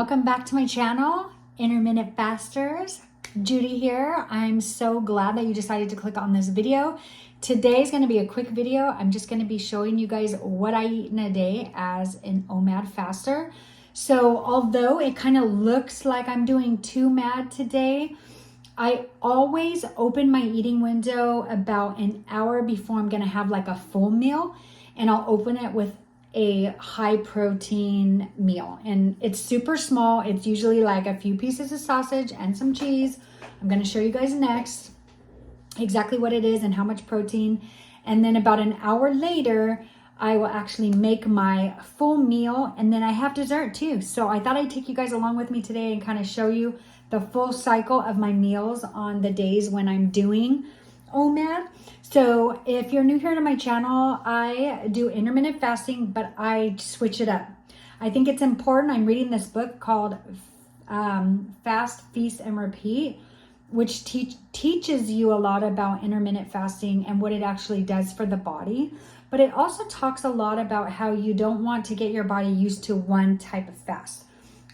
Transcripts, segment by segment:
Welcome back to my channel, Intermittent Fasters. Judy here. I'm so glad that you decided to click on this video. Today's going to be a quick video. I'm just going to be showing you guys what I eat in a day as an OMAD faster. So although it kind of looks like I'm doing 2 MAD today, I always open my eating window about an hour before I'm going to have like a full meal, and I'll open it with a high protein meal, and it's super small. It's usually like a few pieces of sausage and some cheese. I'm going to show you guys next exactly what it is and how much protein. And then about an hour later, I will actually make my full meal, and then I have dessert too. So I thought I'd take you guys along with me today and kind of show you the full cycle of my meals on the days when I'm doing OMAD. So if you're new here to my channel, I do intermittent fasting, but I switch it up. I think it's important. I'm reading this book called Fast, Feast, and Repeat, which teaches you a lot about intermittent fasting and what it actually does for the body. But it also talks a lot about how you don't want to get your body used to one type of fast.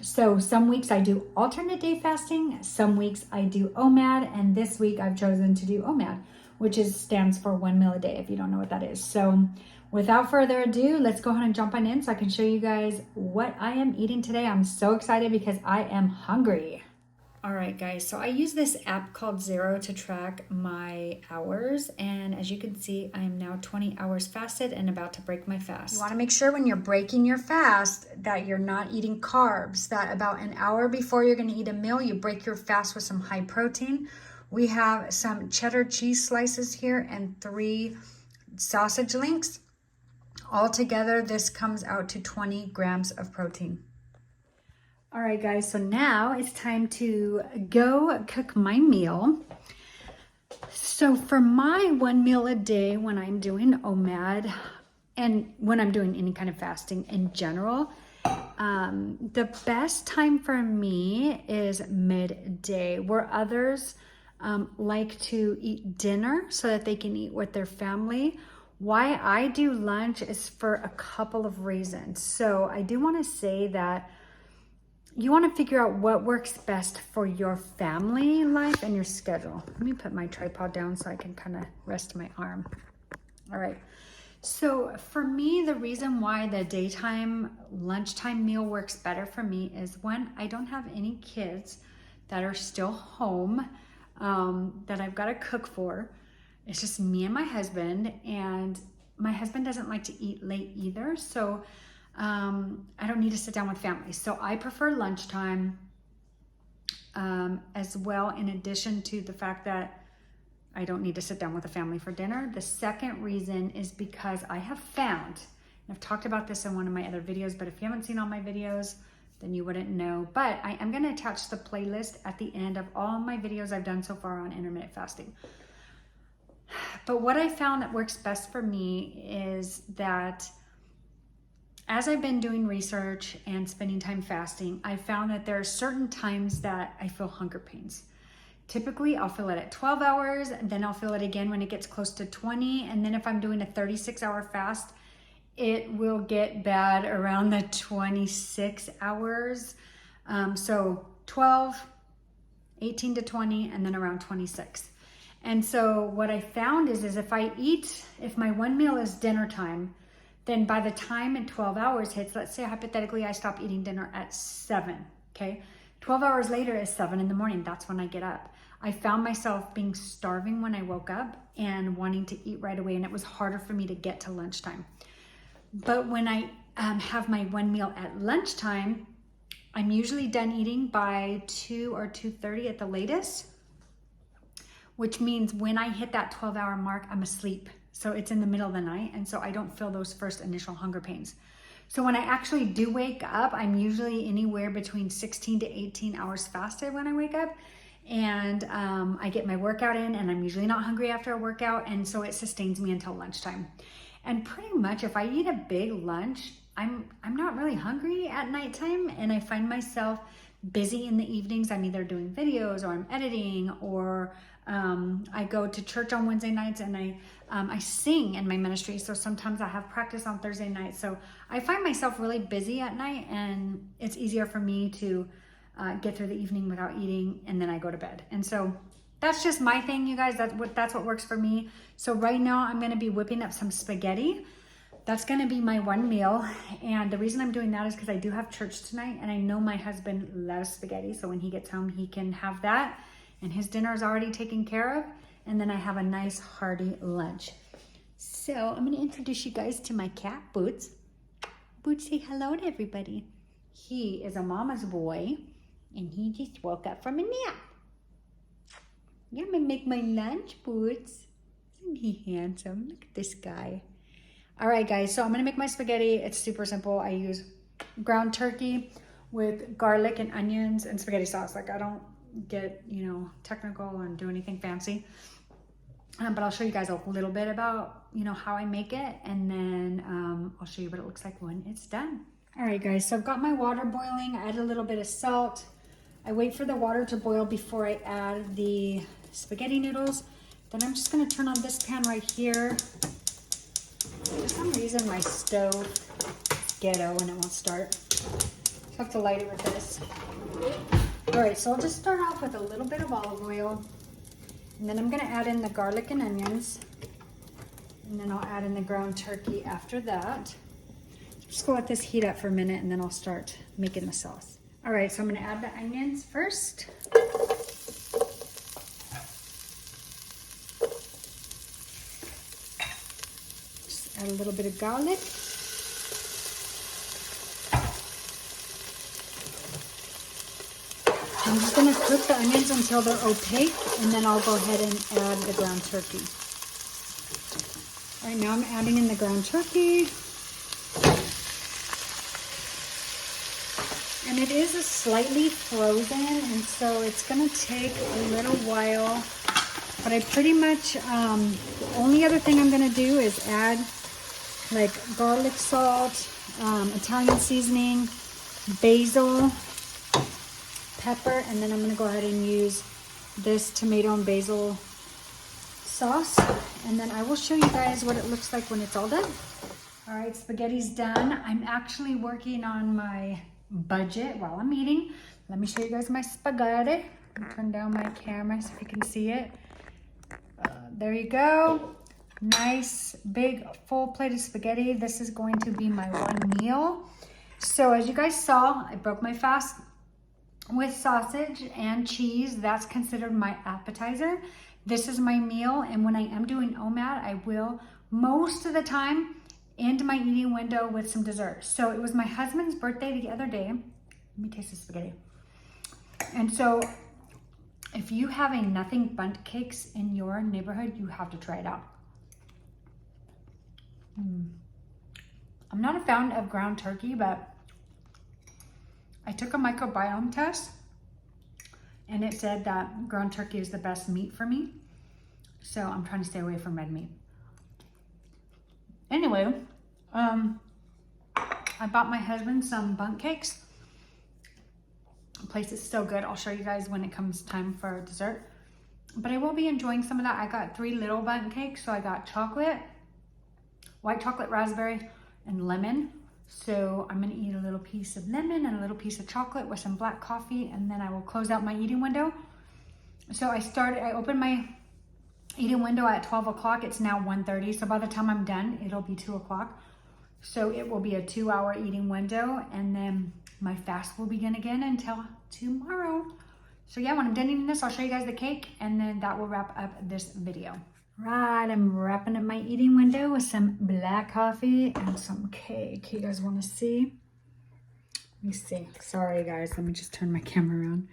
So some weeks I do alternate day fasting, some weeks I do OMAD, and this week I've chosen to do OMAD, which stands for 1 meal a day, if you don't know what that is. So without further ado, let's go ahead and jump on in so I can show you guys what I am eating today. I'm so excited because I am hungry. All right, guys, so I use this app called Zero to track my hours. And as you can see, I am now 20 hours fasted and about to break my fast. You want to make sure when you're breaking your fast that you're not eating carbs, that about an hour before you're going to eat a meal, you break your fast with some high protein. We have some cheddar cheese slices here and 3 sausage links. Altogether, this comes out to 20 grams of protein. All right, guys, so now it's time to go cook my meal. So for my 1 meal a day when I'm doing OMAD and when I'm doing any kind of fasting in general, the best time for me is midday, where others like to eat dinner so that they can eat with their family. Why I do lunch is for a couple of reasons. So I do want to say that you want to figure out what works best for your family life and your schedule. Let me put my tripod down so I can kind of rest my arm. All right. So for me, the reason why the daytime lunchtime meal works better for me is when I don't have any kids that are still home that I've got to cook for. It's just me and my husband, and my husband doesn't like to eat late either. So I don't need to sit down with family. So I prefer lunchtime as well, in addition to the fact that I don't need to sit down with a family for dinner. The second reason is because I have found, and I've talked about this in one of my other videos, but if you haven't seen all my videos, then you wouldn't know. But I am going to attach the playlist at the end of all my videos I've done so far on intermittent fasting. But what I found that works best for me is that as I've been doing research and spending time fasting, I found that there are certain times that I feel hunger pains. Typically, I'll feel it at 12 hours, then I'll feel it again when it gets close to 20. And then if I'm doing a 36-hour fast, it will get bad around the 26 hours. So 12, 18 to 20, and then around 26. And so what I found is if my 1 meal is dinner time, then by the time 12 hours hits, let's say hypothetically I stop eating dinner at 7, okay? 12 hours later is 7 in the morning. That's when I get up. I found myself being starving when I woke up and wanting to eat right away, and it was harder for me to get to lunchtime. But when I have my 1 meal at lunchtime, I'm usually done eating by 2 or 2:30 at the latest, which means when I hit that 12-hour mark, I'm asleep. So it's in the middle of the night, and so I don't feel those first initial hunger pains. So when I actually do wake up, I'm usually anywhere between 16 to 18 hours fasted when I wake up, and I get my workout in, and I'm usually not hungry after a workout, and so it sustains me until lunchtime. And pretty much if I eat a big lunch, I'm not really hungry at nighttime, and I find myself busy in the evenings. I'm either doing videos or I'm editing, or I go to church on Wednesday nights, and I sing in my ministry. So sometimes I have practice on Thursday nights. So I find myself really busy at night, and it's easier for me to get through the evening without eating, and then I go to bed. And so that's just my thing, you guys. That's what works for me. So right now I'm going to be whipping up some spaghetti. That's going to be my one meal. And the reason I'm doing that is because I do have church tonight, and I know my husband loves spaghetti. So when he gets home, he can have that, and his dinner is already taken care of. And then I have a nice hearty lunch. So I'm going to introduce you guys to my cat, Boots. Boots, say hello to everybody. He is a mama's boy, and he just woke up from a nap. Yeah, I'm going to make my lunch, Boots. Isn't he handsome? Look at this guy. All right, guys, so I'm going to make my spaghetti. It's super simple. I use ground turkey with garlic and onions and spaghetti sauce. Like, I don't get, technical and do anything fancy. But I'll show you guys a little bit about, how I make it. And then I'll show you what it looks like when it's done. All right, guys, so I've got my water boiling. I add a little bit of salt. I wait for the water to boil before I add the spaghetti noodles. Then I'm just going to turn on this pan right here. For some reason, my stove is ghetto and it won't start. So I have to light it with this. All right, so I'll just start off with a little bit of olive oil. And then I'm going to add in the garlic and onions. And then I'll add in the ground turkey after that. Just go let this heat up for a minute, and then I'll start making the sauce. All right, so I'm going to add the onions first. Just add a little bit of garlic. I'm just going to cook the onions until they're opaque, and then I'll go ahead and add the ground turkey. All right, now I'm adding in the ground turkey. And it is slightly frozen, and so it's going to take a little while. But I pretty much, the only other thing I'm going to do is add like garlic salt, Italian seasoning, basil, pepper, and then I'm going to go ahead and use this tomato and basil sauce, and then I will show you guys what it looks like when it's all done. All right, spaghetti's done. I'm actually working on my budget while I'm eating. Let me show you guys my spaghetti. Turn down my camera so you can see it. There you go. Nice big full plate of spaghetti. This is going to be my one meal. So as you guys saw, I broke my fast with sausage and cheese. That's considered my appetizer. This is my meal, and when I am doing OMAD, I will most of the time end my eating window with some dessert. So it was my husband's birthday the other day. Let me taste the spaghetti. And so if you have a nothing bundt cakes in your neighborhood, you have to try it out. I'm not a fan of ground turkey, but I took a microbiome test, and it said that ground turkey is the best meat for me. So I'm trying to stay away from red meat. Anyway, I bought my husband some bundt cakes. The place is so good. I'll show you guys when it comes time for dessert. But I will be enjoying some of that. I got 3 little bundt cakes. So I got chocolate, white chocolate, raspberry, and lemon. So I'm going to eat a little piece of lemon and a little piece of chocolate with some black coffee, and then I will close out my eating window. So I opened my eating window at 12 o'clock. It's now 1:30. So by the time I'm done, it'll be 2 o'clock. So it will be a 2-hour eating window, and then my fast will begin again until tomorrow. So yeah, when I'm done eating this, I'll show you guys the cake, and then that will wrap up this video. Right, I'm wrapping up my eating window with some black coffee and some cake. You guys want to see? Let me see. Sorry, guys. Let me just turn my camera around.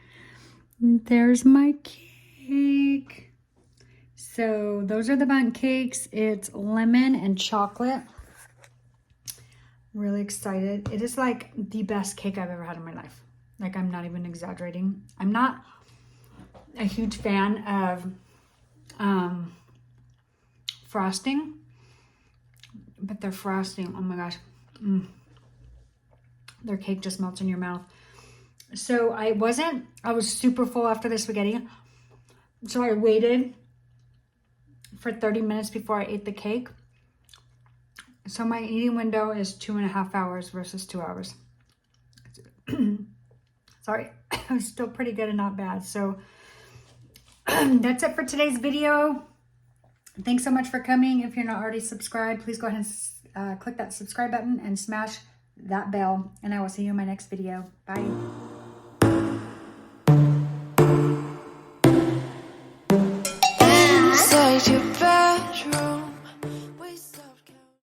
There's my cake. So those are the bundt cakes. It's lemon and chocolate. Really excited. It is like the best cake I've ever had in my life. Like, I'm not even exaggerating. I'm not a huge fan of frosting, but their frosting, oh my gosh, their cake just melts in your mouth. So I was super full after the spaghetti. So I waited for 30 minutes before I ate the cake. So my eating window is 2.5 hours versus 2 hours. Sorry, it was still pretty good and not bad. So that's it for today's video. Thanks so much for coming. If you're not already subscribed, please go ahead and click that subscribe button and smash that bell. And I will see you in my next video. Bye. Said you